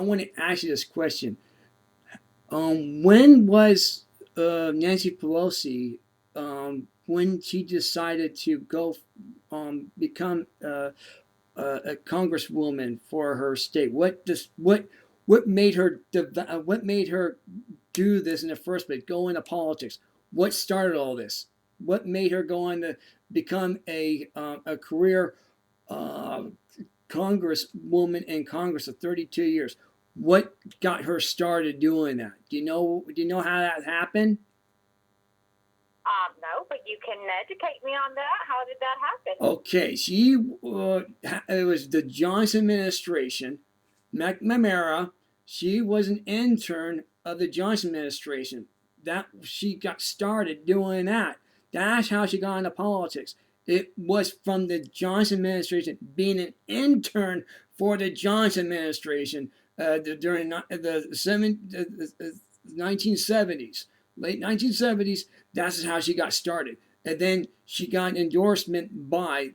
I want to ask you this question. When was Nancy Pelosi, when she decided to go become a congresswoman for her state? What made her what made her do this in the first place? Go into politics. What started all this? What made her go on to become a career uh, congresswoman in Congress for 32 years? What got her started doing that? Do you know? Do you know how that happened? No, but you can educate me on that. How did that happen? Okay, it was the Johnson administration, McNamara. She was an intern of the Johnson administration. That she got started doing that. That's how she got into politics. It was from the Johnson administration, being an intern for the Johnson administration during the 1970s, late 1970s. That's how she got started, and then she got an endorsement by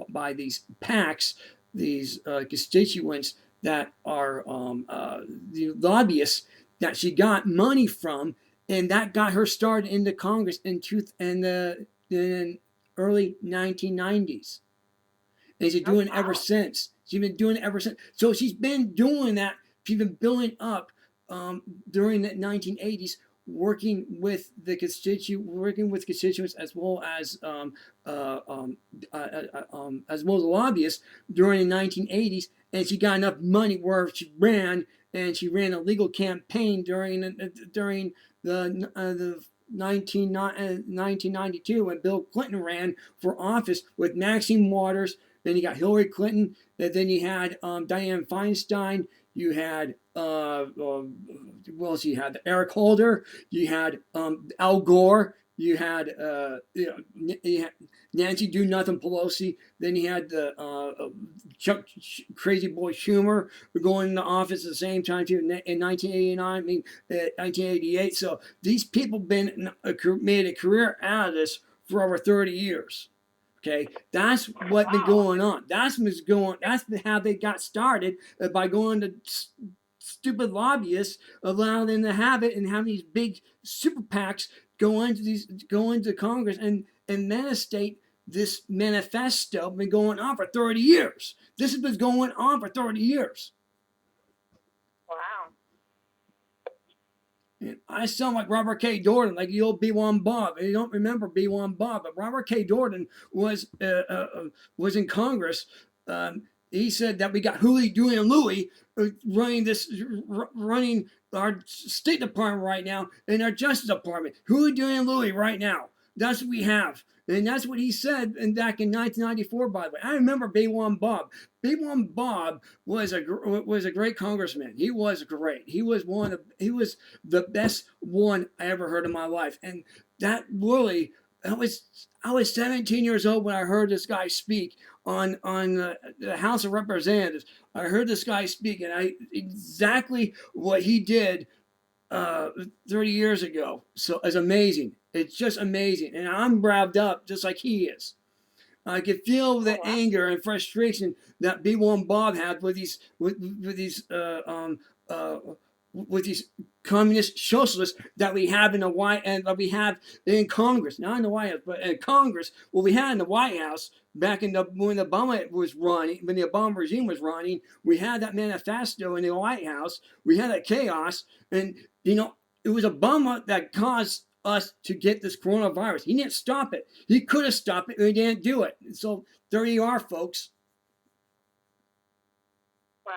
by these PACs, these constituents that are the lobbyists that she got money from, and that got her started into Congress in early 1990s, and she's Oh, doing it ever wow. since. She's been doing it ever since. So she's been doing that. She's been building up during the 1980s, working with constituents as well as lobbyists during the 1980s, and she got enough money where she ran a legal campaign during the 1992 when Bill Clinton ran for office with Maxine Waters. Then you got Hillary Clinton. And then you had Dianne Feinstein. You had well, you had Eric Holder. You had Al Gore. You had Nancy Do Nothing Pelosi. Then you had the Chuck Crazy Boy Schumer going into office at the same time too in 1989. I mean, 1988. So these people made a career out of this for over 30 years. Okay, that's what been Wow. going on. That's how they got started by going to stupid lobbyists, allowing them to have it, and having these big super PACs go into Congress and manifestate this manifesto. Been going on for 30 years. This has been going on for 30 years. Wow. And I sound like Robert K. Jordan, like the old B1 Bob. And you don't remember B1 Bob, but Robert K. Jordan was in Congress. He said that we got Huey, Dewey, and Louie running our State Department right now and our Justice Department. Huey, Dewey, and Louie right now. That's what we have. And that's what he said back in 1994, by the way. I remember B1 Bob. B1 Bob was a great congressman. He was great. He was the best one I ever heard in my life. And that really, I was 17 years old when I heard this guy speak on the House of Representatives. I heard this guy speak, and exactly what he did 30 years ago. So it's amazing. It's just amazing, and I'm revved up just like he is. I could feel Oh, the wow. anger and frustration that B1 Bob had uh, with these communist socialists that we have in the White and that we have in Congress, not in the White House, but in Congress. What we had in the White House back when Obama was running, when the Obama regime was running, we had that manifesto in the White House. We had that chaos, and it was Obama that caused us to get this coronavirus. He didn't stop it. He could have stopped it, but he didn't do it. So there you are, folks. Wow.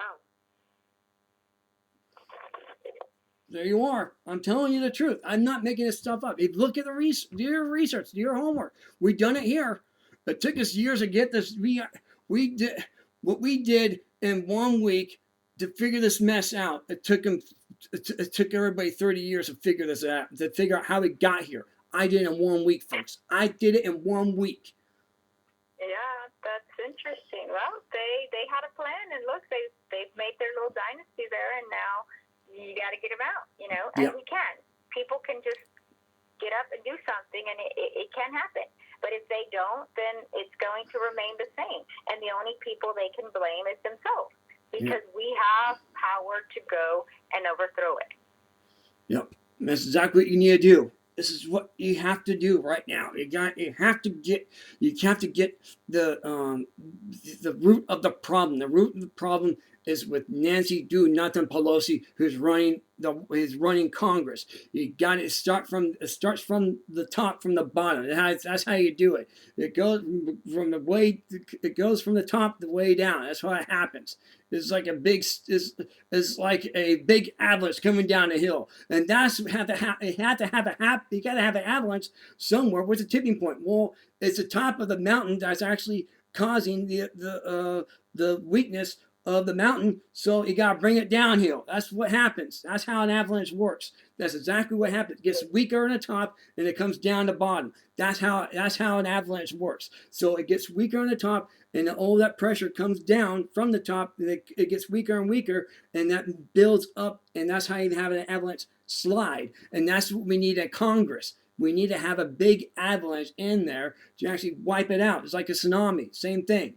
There you are. I'm telling you the truth. I'm not making this stuff up. If you look at do your research, do your homework. We've done it here. It took us years to get this. We did what we did in 1 week to figure this mess out. It took everybody 30 years to figure this out, to figure out how we got here. I did it in 1 week, folks. I did it in 1 week. Yeah, that's interesting. Well, they had a plan, and look, they've made their little dynasty there, and now you got to get them out, and Yeah. we can. People can just get up and do something, and it can happen. But if they don't, then it's going to remain the same. And the only people they can blame blame is themselves, because we have power to go and overthrow it. Yep, that's exactly what you need to do. This is what you have to do right now. You have to get the root of the problem. The root of the problem is with Nancy Do Nothing Pelosi, who's running Congress. You got to it starts from the top, from the bottom. That's how you do it. It goes from the top the way down. That's how it happens. It's like it's like a big avalanche coming down a hill, and that's you got to have an avalanche somewhere. What's the tipping point? Well, it's the top of the mountain that's actually causing the weakness of the mountain, so you got to bring it downhill. That's what happens. That's how an avalanche works. That's exactly what happens. It gets weaker on the top and it comes down the bottom. That's how an avalanche works. So it gets weaker on the top, and all that pressure comes down from the top, and it gets weaker and weaker, and that builds up, and that's how you have an avalanche slide. And that's what we need at Congress. We need to have a big avalanche in there to actually wipe it out. It's like a tsunami. Same thing.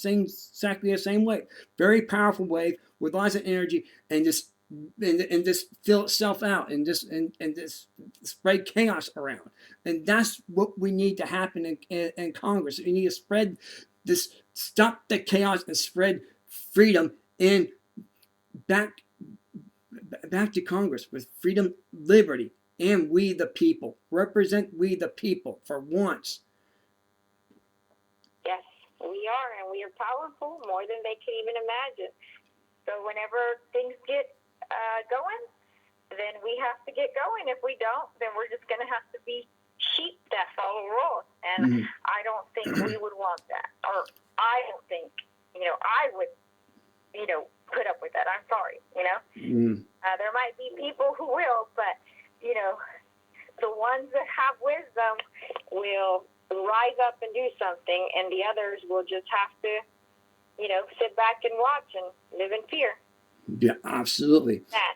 Exactly the same way. Very powerful wave with lots of energy, and just fill itself out, and just spread chaos around. And that's what we need to happen in Congress. We need to spread this, stop the chaos, and spread freedom in back to Congress with freedom, liberty, and we the people. Represent we the people for once. Yes, we are, and we are powerful more than they can even imagine. So whenever things get going, then we have to get going. If we don't, then we're just going to have to be sheep that follow rules. And I don't think we would want that. Or I don't think, I would, put up with that. I'm sorry, There might be people who will, but, the ones that have wisdom will rise up and do something, and the others will just have to, sit back and watch and live in fear. Yeah, absolutely. That.